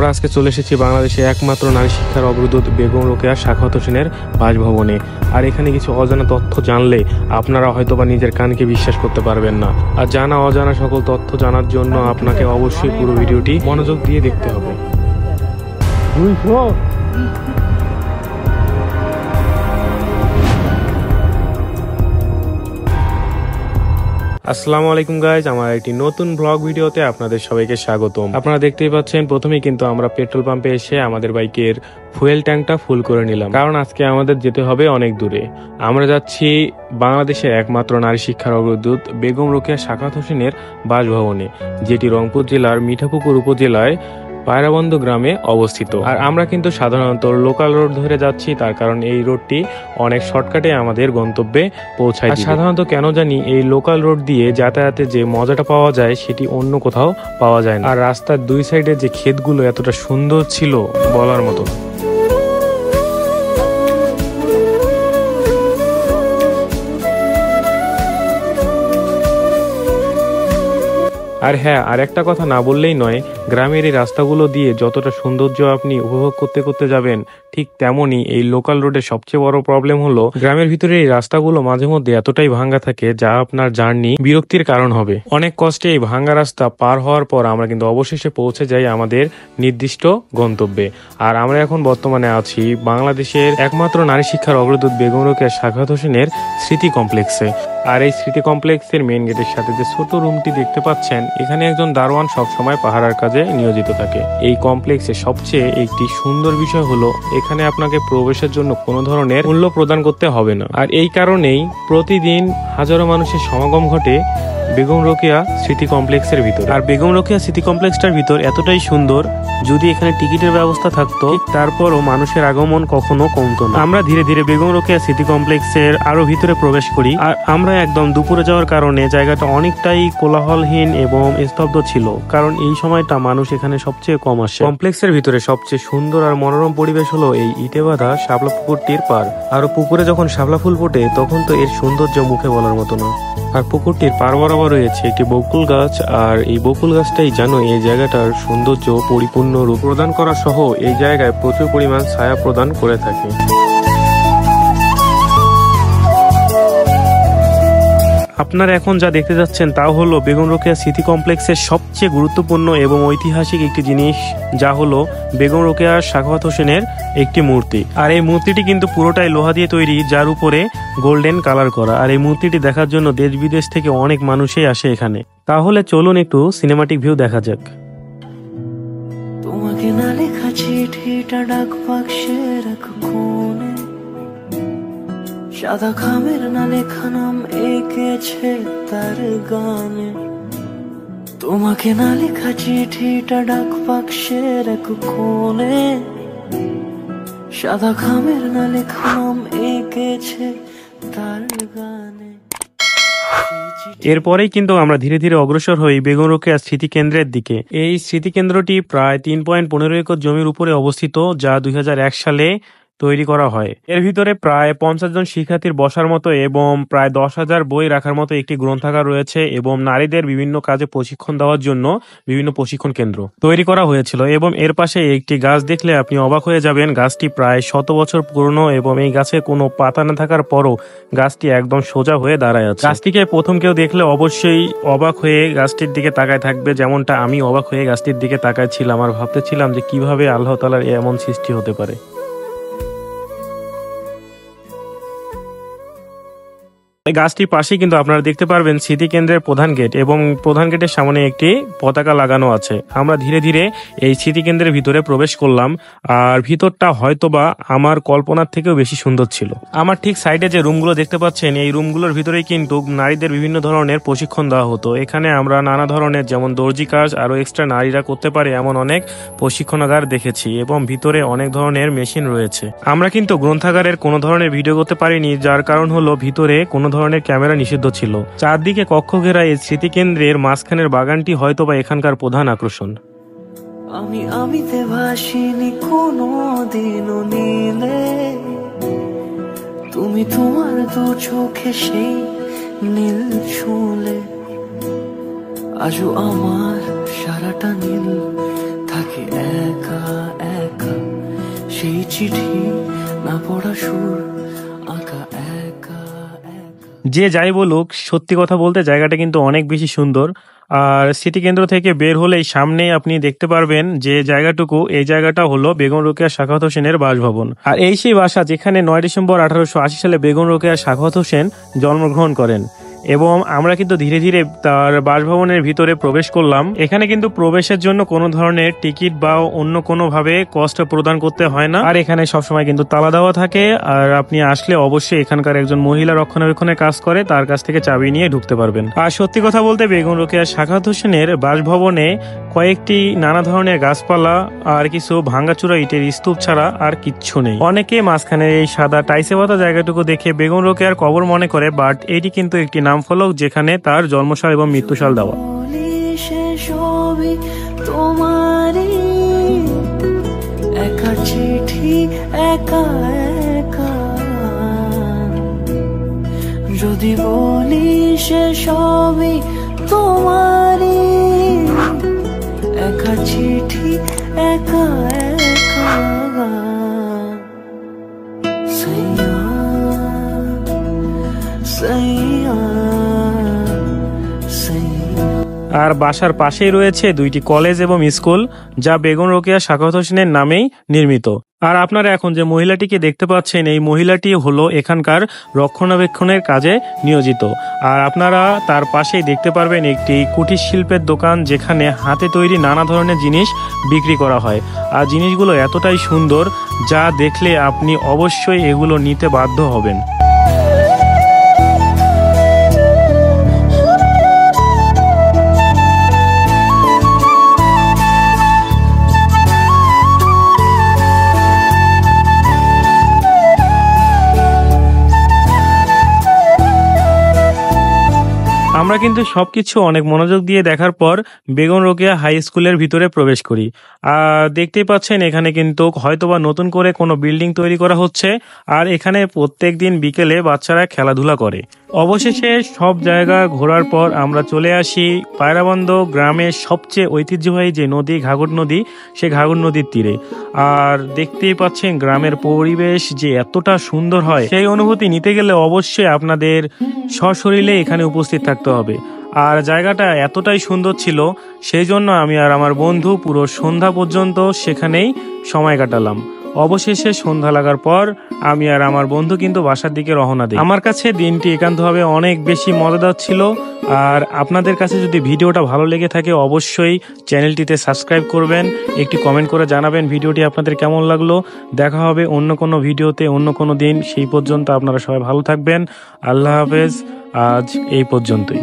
আমরা আজকে চলে এসেছি বাংলাদেশে একমাত্র নারী শিক্ষার অগ্রদূত বেগম রোকেয়া সাখাওয়াত হোসেনের বাসভবনে। আর এখানে কিছু অজানা তথ্য জানলে আপনারা হয়তোবা নিজের কানকে বিশ্বাস করতে পারবেন না। আর জানা অজানা সকল তথ্য জানার জন্য আপনাকে অবশ্যই পুরো ভিডিওটি মনোযোগ দিয়ে দেখতে হবে। আসসালামু আলাইকুম গাইজ, আমার একটি নতুন ব্লগ ভিডিওতে আপনাদের সবাইকে স্বাগতম। আপনারা দেখতেই পাচ্ছেন প্রথমেই কিন্তু আমরা পেট্রোল পাম্পে এসে আমাদের বাইকের ফুয়েল ট্যাঙ্কটা ফুল করে নিলাম, কারণ আজকে আমাদের যেতে হবে অনেক দূরে। আমরা যাচ্ছি বাংলাদেশের একমাত্র নারী শিক্ষার অগ্রদূত বেগম রোকেয়া সাখাওয়াত হোসেনের বাসভবনে, যেটি রংপুর জেলার মিঠাপুকুর উপজেলায় পায়রাবন্দ গ্রামে অবস্থিত। আর আমরা কিন্তু সাধারণত লোকাল রোড ধরে যাচ্ছি, তার কারণ এই রোডটি অনেক শর্টকাটে আমাদের গন্তব্যে পৌঁছায়। সাধারণত কেন জানি এই লোকাল রোড দিয়ে যাতায়াতে যে মজাটা পাওয়া যায় সেটি অন্য কোথাও পাওয়া যায় না। আর রাস্তার দুই সাইডে যে ক্ষেতগুলো এতটা সুন্দর ছিল বলার মতো। আর হ্যাঁ, আর একটা কথা না বললেই নয়, গ্রামের এই রাস্তাগুলো দিয়ে যতটা সৌন্দর্য আপনি উপভোগ করতে করতে যাবেন, ঠিক তেমনই এই লোকাল রোডের সবচেয়ে বড় প্রবলেম হলো গ্রামের ভিতরে এই রাস্তাগুলো মাঝে মধ্যে এতটাই ভাঙ্গা থাকে যা আপনার জার্নি বিরক্তির কারণ হবে। অনেক কষ্টে এই ভাঙ্গা রাস্তা পার হওয়ার পর আমরা কিন্তু অবশেষে পৌঁছে যাই আমাদের নির্দিষ্ট গন্তব্যে। আর আমরা এখন বর্তমানে আছি বাংলাদেশের একমাত্র নারী শিক্ষার অগ্রদূত বেগম রোকেয়া সাখাওয়াত হোসেনের স্মৃতি কমপ্লেক্সে। আর এই স্মৃতি কমপ্লেক্সের মেইন গেটের সাথে যে ছোট রুমটি দেখতে পাচ্ছেন, এখানে একজন দারোয়ান সবসময় পাহারার কাজে নিয়োজিত থাকে। এই কমপ্লেক্সে সবচেয়ে একটি সুন্দর বিষয় হলো এখানে আপনাকে প্রবেশের জন্য কোনো ধরনের মূল্য প্রদান করতে হবে না। আর এই কারণেই প্রতিদিন হাজারো মানুষের সমাগম ঘটে বেগম রোকেয়া স্মৃতি কমপ্লেক্সের ভিতর। আর বেগম রোকেয়া স্মৃতি কমপ্লেক্সটার ভিতর এতটাই সুন্দর, যদি এখানে টিকিটের ব্যবস্থা থাকতো তারপরও মানুষের আগমন কখনো কমতো না। আমরা ধীরে ধীরে বেগম রোকেয়া স্মৃতি কমপ্লেক্সের আরো ভিতরে প্রবেশ করি। আর আমরা একদম দুপুরে যাওয়ার কারণে জায়গাটা অনেকটাই কোলাহলহীন এবং স্তব্ধ ছিল, কারণ এই সময়টা মানুষ এখানে সবচেয়ে কম আসে। কমপ্লেক্সের ভিতরে সবচেয়ে সুন্দর আর মনোরম পরিবেশ হলো এই ইটে বাঁধা শাপলা পুকুরটির পার। আর পুকুরে যখন শাপলা ফুল ফোটে তখন তো এর সৌন্দর্য মুখে বলার মতো না। আর পুকুরটির পার বরাবর রয়েছে একটি বকুল গাছ, আর এই বকুল গাছটাই যেন এই জায়গাটার সৌন্দর্য পরিপূর্ণ রূপ প্রদান করা সহ এই জায়গায় প্রচুর পরিমাণ ছায়া প্রদান করে থাকে। আপনারা এখন যা দেখতে যাচ্ছেন তা হলো বেগম রোকেয়া স্মৃতি কমপ্লেক্সের সবচেয়ে গুরুত্বপূর্ণ এবং ঐতিহাসিক একটি জিনিস, যা হলো বেগম রোকেয়া সাখাওয়াত হোসেনের একটি মূর্তি। আর এই মূর্তিটি কিন্তু পুরোটাই লোহা দিয়ে তৈরি, যার উপরে গোল্ডেন কালার করা। আর এই মূর্তিটি দেখার জন্য দেশ বিদেশ থেকে অনেক মানুষই আসে এখানে। তাহলে চলুন একটু সিনেমাটিক ভিউ দেখা যাক। তোমাকে না লেখা চিঠিটা ডাক বাক্সের এক কোণে, সাদা খামের না লেখা নাম এঁকেছে তার গানে। তোমাকে না লেখা চিঠিটা ডাক বাক্সের এক কোণে, সাদা খামের না লেখা নাম এঁকেছে তার গানে। এরপরেই কিন্তু আমরা ধীরে ধীরে অগ্রসর হই বেগম রোকেয়া স্মৃতি কেন্দ্রের দিকে। এই স্মৃতি কেন্দ্রটি প্রায় 3.15 একর জমির উপরে অবস্থিত, যা 2001 সালে তৈরি করা হয়। এর ভিতরে প্রায় 50 জন শিক্ষার্থীর বসার মতো এবং প্রায় 10,000 বই রাখার মতো একটি গ্রন্থাগার রয়েছে, এবং নারীদের বিভিন্ন কাজে প্রশিক্ষণ দেওয়ার জন্য বিভিন্ন প্রশিক্ষণ কেন্দ্র তৈরি করা হয়েছিল। এবং এর পাশে একটি গাছ দেখলে আপনি অবাক হয়ে যাবেন। গাছটি প্রায় 100 বছর পুরনো এবং এই গাছে কোনো পাতা না থাকার পরও গাছটি একদম সোজা হয়ে দাঁড়ায় আছে। গাছটিকে প্রথম কেউ দেখলে অবশ্যই অবাক হয়ে গাছটির দিকে তাকায় থাকবে, যেমনটা আমি অবাক হয়ে গাছটির দিকে তাকাইছিলাম আর ভাবতেছিলাম যে কিভাবে আল্লাহ তাআলার এমন সৃষ্টি হতে পারে। গাছটির পাশে কিন্তু আপনারা দেখতে পারবেন স্মৃতি কেন্দ্রের প্রধান গেট, এবং প্রধান গেটের সামনে একটি পতাকা লাগানো আছে। আমরা ধীরে ধীরে এই স্মৃতি কেন্দ্রের ভিতরে প্রবেশ করলাম, আর ভিতরটা হয়তোবা আমার কল্পনার থেকেও বেশি সুন্দর ছিল। আমার ঠিক সাইডে যে রুমগুলো দেখতে পাচ্ছেন, এই রুমগুলোর ভিতরেই কিন্তু নারীদের বিভিন্ন ধরনের প্রশিক্ষণ দেওয়া হতো। এখানে আমরা নানা ধরনের, যেমন দর্জি কাজ আরো এক্সট্রা নারীরা করতে পারে এমন অনেক প্রশিক্ষণাগার দেখেছি, এবং ভিতরে অনেক ধরনের মেশিন রয়েছে। আমরা কিন্তু গ্রন্থাগারের কোনো ধরনের ভিডিও করতে পারিনি, যার কারণ হলো ভিতরে কোনো ধরনের ক্যামেরা নিষিদ্ধ ছিল। চারদিকে কক্ষ ঘেরা এই স্মৃতি কেন্দ্রের মাঝখানের বাগানটি হয়তোবা এখানকার প্রধান আকর্ষণ। আমি তে ভাসিনি কোনো দিনও নীলে, তুমি তোমার দু চোখে সেই নীল ছুঁলে, আজও আমার সারাটা নীল থাকে একা সেই চিঠি না পড়া সুর আঁকা একা একা। যে যাই বলুক, সত্যি কথা বলতে জায়গাটা কিন্তু অনেক বেশি সুন্দর। আর স্মৃতি কেন্দ্র থেকে বের হলেই সামনে আপনি দেখতে পারবেন যে জায়গাটুকু, এই জায়গাটা হলো বেগম রোকেয়া সাখাওয়াত হোসেনের বাসভবন। আর এই সেই বাসা যেখানে 9 ডিসেম্বর 1880 সালে বেগম রোকেয়া সাখাওয়াত হোসেন জন্মগ্রহণ করেন। এবং আমরা কিন্তু ধীরে ধীরে তার বাসভবনের ভিতরে প্রবেশ করলাম। এখানে কিন্তু প্রবেশের জন্য কোনো ধরনের টিকিট বা অন্য কোনো ভাবে কষ্ট প্রদান করতে হয় না। আর এখানে সবসময় কিন্তু তালা দেওয়া থাকে। আর আপনি আসলে অবশ্যই এখানকার একজন মহিলা রক্ষণাবেক্ষণের কাজ করে, তার কাছ থেকে চাবি নিয়ে ঢুকতে পারবেন। আর সত্যি কথা বলতে বেগম রোকেয়া সাখাওয়াত হোসেনের বাসভবনে কয়েকটি নানা ধরনের গাছপালা আর কিছু ভাঙ্গাচুরা ইটের স্তূপ ছাড়া আর কিচ্ছু নেই। অনেকে মাঝখানে এই সাদা টাইসে পাতা জায়গাটুকু দেখে বেগম রোকেয়ার কবর মনে করে, বাট এটি কিন্তু একটি নাম ফলক যেখানে তার জন্মসাল এবং মৃত্যুসাল দেওয়া। তোমারই একা চিঠি একা একা, যদি বলি সে সবই তোমারই একা চিঠি একা একা। সাইয়া সাইয়া আর বাসার পাশেই রয়েছে 2টি কলেজ এবং স্কুল, যা বেগম রোকেয়া সাখাওয়াত হোসেনের নামেই নির্মিত। আর আপনারা এখন যে মহিলাটিকে দেখতে পাচ্ছেন, এই মহিলাটি হলো এখানকার রক্ষণাবেক্ষণের কাজে নিয়োজিত। আর আপনারা তার পাশেই দেখতে পারবেন একটি কুটির শিল্পের দোকান, যেখানে হাতে তৈরি নানা ধরনের জিনিস বিক্রি করা হয়। আর জিনিসগুলো এতটাই সুন্দর যা দেখলে আপনি অবশ্যই এগুলো নিতে বাধ্য হবেন। আমরা কিন্তু সবকিছু অনেক মনোযোগ দিয়ে দেখার পর বেগম রোকেয়া হাই স্কুলের ভিতরে প্রবেশ করি। আর দেখতেই পাচ্ছেন এখানে কিন্তু হয়তোবা নতুন করে কোনো বিল্ডিং তৈরি করা হচ্ছে। আর এখানে প্রত্যেক দিন বিকেলে বাচ্চারা খেলাধুলা করে। অবশেষে সব জায়গা ঘোরার পর আমরা চলে আসি পায়রাবন্দ গ্রামের সবচেয়ে ঐতিহ্যবাহী যে নদী, ঘাঘর নদী, সে ঘাঘর নদীর তীরে। আর দেখতেই পাচ্ছেন গ্রামের পরিবেশ যে এতটা সুন্দর হয়, সেই অনুভূতি নিতে গেলে অবশ্যই আপনাদের সশরীরে এখানে উপস্থিত থাকতে হবে। আর জায়গাটা এতটাই সুন্দর ছিল, সেই জন্য আমি আর আমার বন্ধু পুরো সন্ধ্যা পর্যন্ত সেখানেই সময় কাটালাম। অবশেষে সন্ধ্যা লাগার পর আমি আর আমার বন্ধু কিন্তু বাসার দিকে রওনা দিই। আমার কাছে দিনটি একান্তভাবে অনেক বেশি মজাদার ছিল। আর আপনাদের কাছে যদি ভিডিওটা ভালো লেগে থাকে অবশ্যই চ্যানেলটিতে সাবস্ক্রাইব করবেন, একটি কমেন্ট করে জানাবেন ভিডিওটি আপনাদের কেমন লাগলো। দেখা হবে অন্য কোনো ভিডিওতে অন্য কোনো দিন। সেই পর্যন্ত আপনারা সবাই ভালো থাকবেন। আল্লাহ হাফেজ। আজ এই পর্যন্তই।